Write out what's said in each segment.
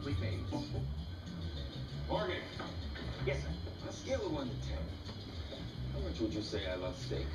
complete name. Morgan. Yes, sir. On a scale of 1 to 10, how much would you say I love steak?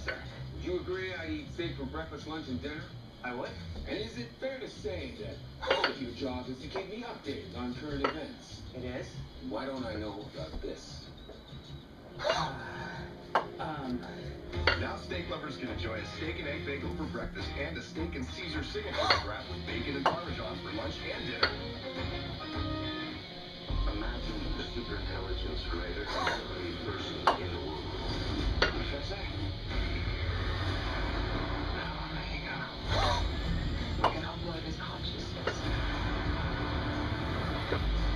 Sir. Would you agree I eat steak for breakfast, lunch, and dinner? I would. And is it fair to say that one of your jobs is to keep me updated on current events? It is. Why don't I know about this? Now steak lovers can enjoy a steak and egg bagel for breakfast and a steak and Caesar signature wrap with bacon and Parmesan for lunch and dinner. Imagine the superintelligence greater than every person in the world. Professor? Now, Omega, we can upload his consciousness.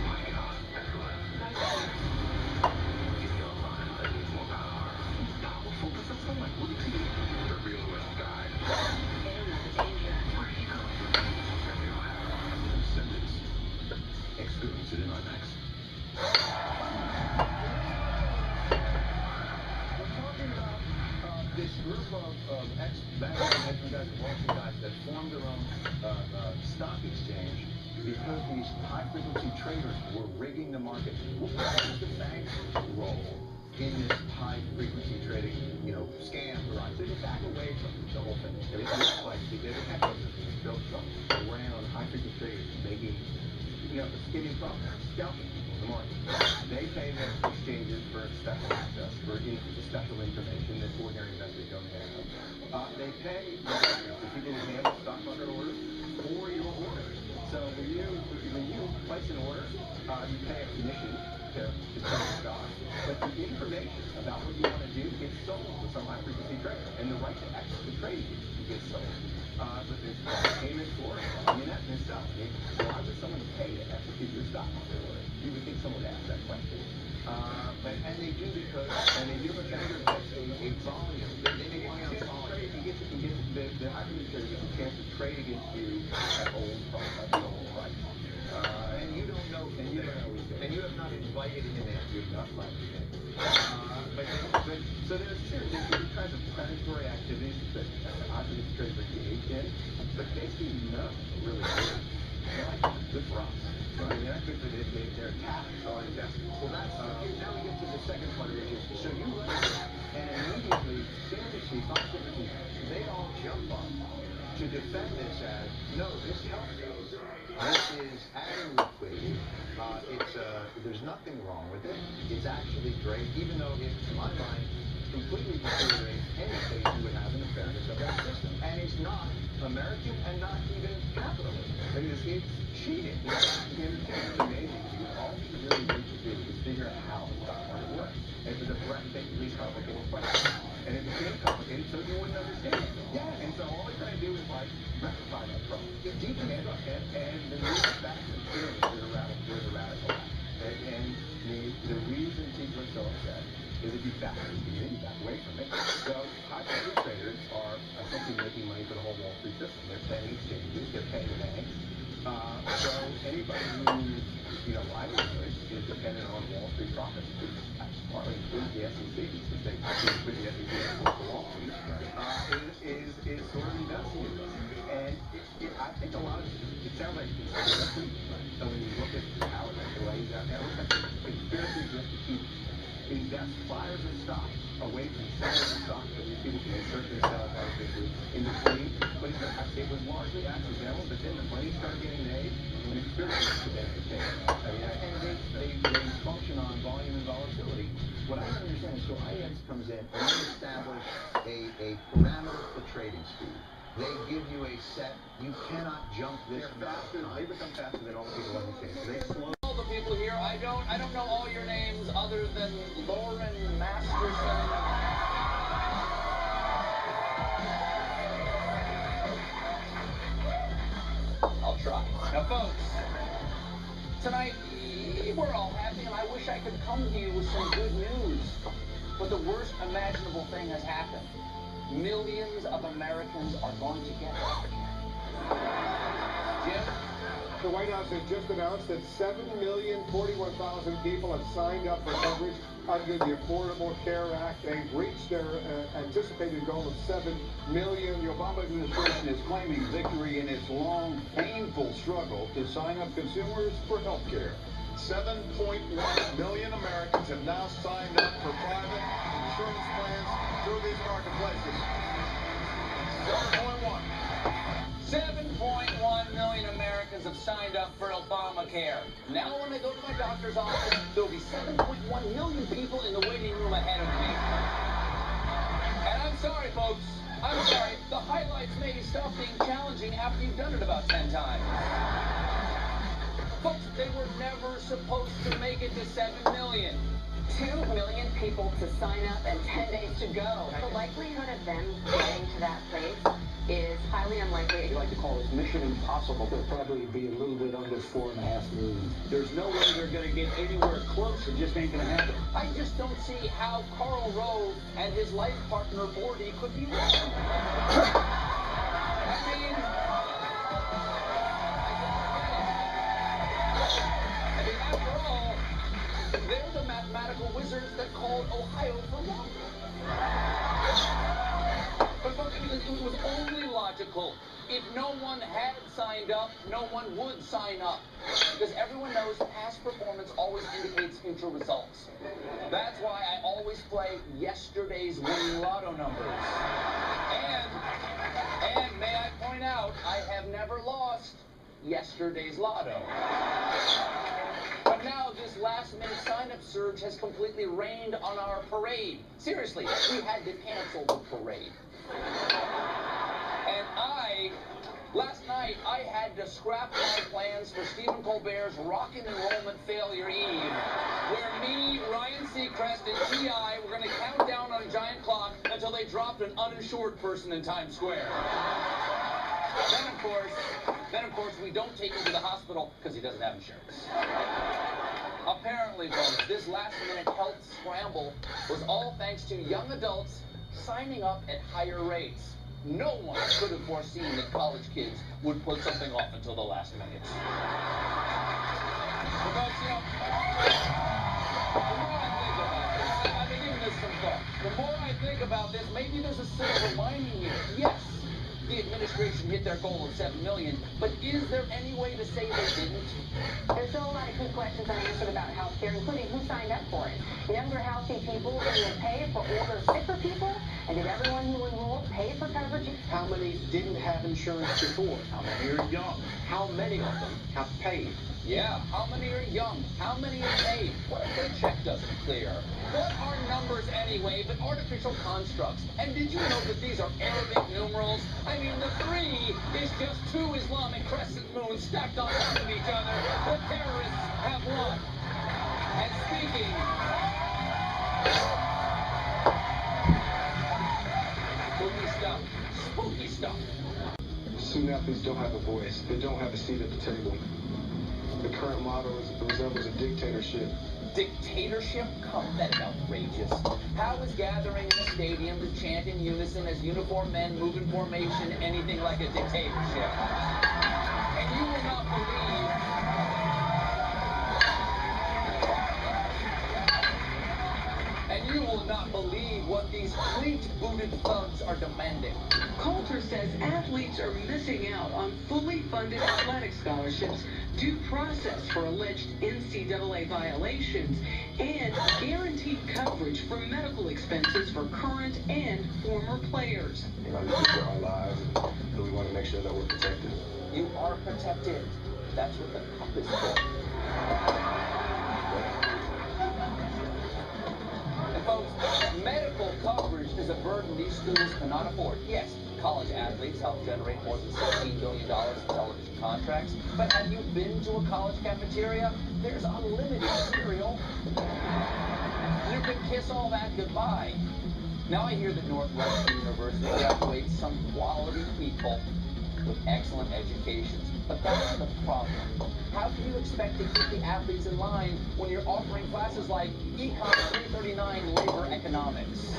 My God, everyone. In your mind, that needs more power. Powerful, but that's not like what do you do? The real West guy. Danger. Where are you going? Everywhere. Descendants. Experience it in IMAX. We're talking about this group of ex-bankers and guys and Wall Street guys that formed their own stock exchange because these high-frequency traders were rigging the market. What was the bank's role in this high-frequency trading, scam horizon? So you back away from the whole thing. It looks like the ecosystem is built around high-frequency traders making, skinny profits, scalping people in the market. They pay the exchanges for special access, for special information that ordinary investors don't have. They pay the people who handle stock market orders for your orders. So when you place an order, you pay a commission to trade the stock, but the information about what you want to do gets sold to some high-frequency trader, and the right to exit the trade gets sold. But there's payment for it. That in itself. Why would someone pay to execute your stock market order? You would think someone would ask that question. And they do because a trader gets a volume. They make money on volume. The high-frequency trader gets a chance to trade against you at old price. And you don't know, and you have not invited him in. You have not invited him in. So there's different kinds of predatory activities that high-frequency traders are engaged in, but basically none really good. They're like good for us. They're good for their taxes on investments. Well, now we get to the second part of it. So you look at it, and immediately, CNBC, they all jump on to defend this as, no, this helps us. This is adding liquidity. There's nothing wrong with it. It's actually great, even though it, to my mind, completely deteriorates any faith you would have in the fairness of that system. And it's not American and not even capitalist. It's cheating. It's amazing. All we really need to do is figure out how the stock market works. And it's a breathtakingly complicated question. And it became complicated so you wouldn't understand it. Yeah. And so all they're trying to do is rectify that problem. Deepen it and then move it back to the radical act. And the reason people are so upset is if you back away from it. So high-frequency traders are essentially making money for the whole Wall Street system. They're paying exchanges, they're paying the banks. So anybody whose livelihood is dependent on Wall Street profits, partly includes the SEC, because they put the SEC to Wall Street, is sort of investing in this. And I think a lot of it sounds like conspiracy. So when you look at how it lays out now, it looks like conspiracy just to keep buyers of stock away from sellers of stock, so these people can insert themselves artificially in between. But it was largely accidental, but then the money started getting made, and conspiracy began to take. And they function on volume and volatility. What I don't understand is, so IEX comes in and they establish a parameter for trading speed. They give you a set, you cannot jump this fast. They become faster than all the people on the chain. So they slow. All the people here, I don't know all your names other than Lauren Masterson. I'll try. Now, folks, tonight we're all happy, and I wish I could come to you with some good news. But the worst imaginable thing has happened. Millions of Americans are going to get health care. Jim, The White House has just announced that 7,041,000 people have signed up for coverage under the Affordable Care Act. They've reached their anticipated goal of 7 million. The Obama administration is claiming victory in its long, painful struggle to sign up consumers for health care. 7.1 million Americans have now signed up for private insurance plans through these marketplaces. 7.1. 7.1 million Americans have signed up for Obamacare. Now when I go to my doctor's office, there'll be 7.1 million people in the waiting room ahead of me. And I'm sorry, folks. I'm sorry. The highlights may stop being challenging after you've done it about 10 times. Folks, they were never supposed to make it to 7 million. 2 million people to sign up and 10 days to go. The likelihood of them getting to that place is highly unlikely. We like to call this Mission Impossible. They'll probably be a little bit under 4.5 million. There's no way they're going to get anywhere close. It just ain't going to happen. I just don't see how Karl Rove and his life partner, Bordy, could be wrong. After all, they're the mathematical wizards that called Ohio for one. But folks, it was only logical. If no one had signed up, no one would sign up. Because everyone knows past performance always indicates future results. That's why I always play yesterday's winning lotto numbers. And may I point out, I have never lost yesterday's lotto. But now this last-minute sign-up surge has completely rained on our parade. Seriously, we had to cancel the parade. And last night, I had to scrap my plans for Stephen Colbert's Rockin' Enrollment Failure Eve, where me, Ryan Seacrest, and T.I. were going to count down on a giant clock until they dropped an uninsured person in Times Square. Then of course, we don't take him to the hospital because he doesn't have insurance. Apparently, folks, this last-minute health scramble was all thanks to young adults signing up at higher rates. No one could have foreseen that college kids would put something off until the last minute. But folks, the more I think about this, I've been giving this some thought. The more I think about this, maybe there's a silver lining here. Yes, the administration hit their goal of 7 million, but is there any way to say they didn't? There's still a lot of key questions unanswered about health care, including who signed up for it. Younger, healthy people didn't pay for older, sicker people? And did everyone who enrolled pay for coverage? How many didn't have insurance before? How many are young? How many of them have paid? Yeah, how many are young? How many are paid? What if their check doesn't clear? What are numbers anyway but artificial constructs? And did you know that these are Arabic numerals? I mean, the 3 is just 2 Islamic crescent moons stacked on top of each other. The terrorists have won. And speaking... Spooky stuff. Student athletes don't have a voice. They don't have a seat at the table. The current model resembles a dictatorship. Dictatorship? Come, that is outrageous. How is gathering in a stadium to chant in unison as uniformed men move in formation anything like a dictatorship? And you will not believe... And you will not believe what these cleat-booted thugs are demanding. Coulter says athletes are missing out on fully funded athletic scholarships, due process for alleged NCAA violations, and guaranteed coverage for medical expenses for current and former players. You know, this is for our lives, and we want to make sure that we're protected. You are protected. That's what the cup is for. And folks, medical coverage is a burden these schools cannot afford. Yes, college athletes help generate more than $16 billion in television contracts. But have you been to a college cafeteria? There's unlimited cereal. You can kiss all that goodbye. Now I hear that Northwestern University graduates some quality people with excellent educations. But that's the problem. How can you expect to keep the athletes in line when you're offering classes like Econ 339 Labor Economics?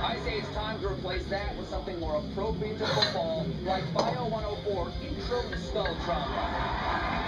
I say it's time to replace that with something more appropriate to football, like Bio 104 Intro to Skull Trauma.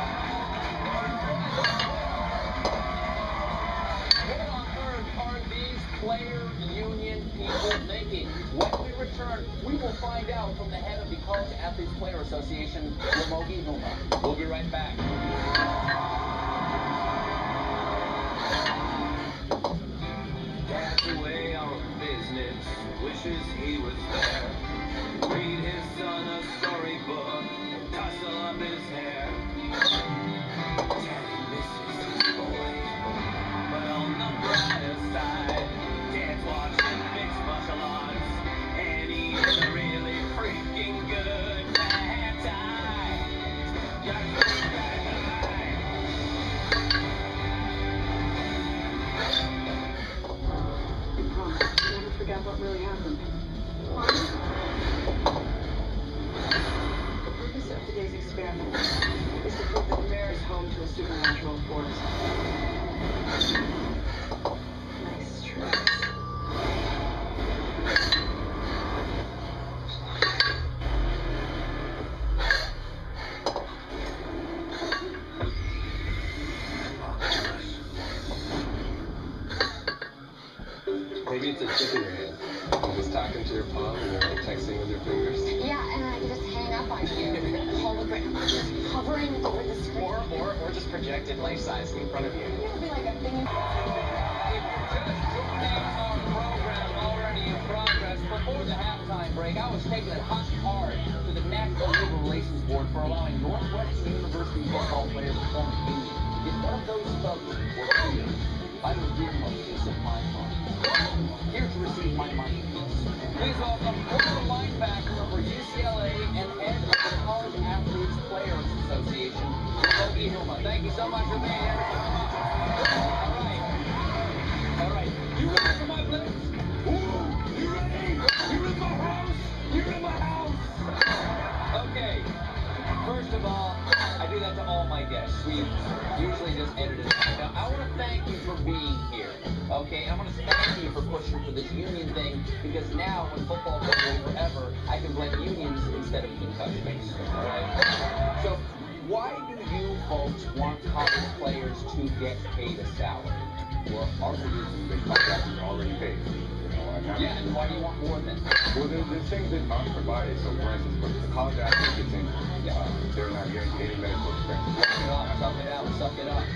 a chip in your hand. You're just talking to your palm and you're like texting with your fingers. Yeah, and I can just hang up on you. Hologram, just hovering over the screen. Or just projected life size in front of you. It'll be like a thing. Our program already in progress. Before the halftime break, I was taking it hot and hard to the National Labor Relations Board for allowing Northwestern University football players to form a union. If one of those folks were here, I would give him a piece of my money. Here to receive my money in peace. Please welcome former linebacker for UCLA and head of the College Athletes Players Association, Logie Hillman. Thank you so much for being here. All right. You ready for my blitz? Ooh, you ready? You're in my house. You're in my house. Okay. First of all, I do that to all my guests. We usually just edit it out. Now, I want to thank you for being here. Okay, I want to thank you for pushing for this union thing, because now when football goes away forever, I can blame unions instead of concussions. All right. So, why do you folks want college players to get paid a salary? Well, our position is that contracts are already paid. Yeah, and why do you want more than? Well, there's things that aren't provided. So, for instance, when the college athlete gets injured, they're not guaranteed any medical expenses. Suck it out, suck it up.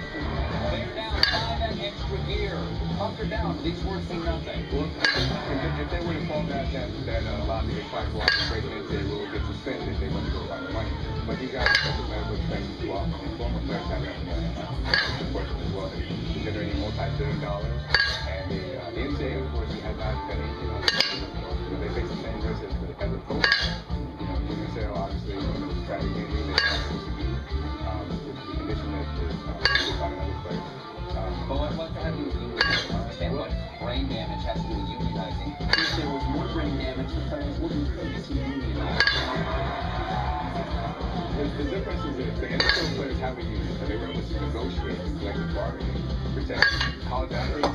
Bear down, buy that extra gear. Hunker down, these words mean nothing. Well, if they were to fall back that allows me to try to operate and they will get suspended, they wouldn't go find the money. But these guys have medical expenses too often. And former players have that question as well. They're generating multi-billion dollars. And the NCAA, unfortunately, has not been anything on it. They face the same risk as the coach. You can say, obviously, traffic injury, they have to do with the condition that is by another player. But what to have to do with unionizing? I understand what brain damage has to do with unionizing. If there was more brain damage, the players wouldn't need to unionize. The difference is that the NFL players have a union, and they were able to negotiate the collective bargaining, protect college athletes.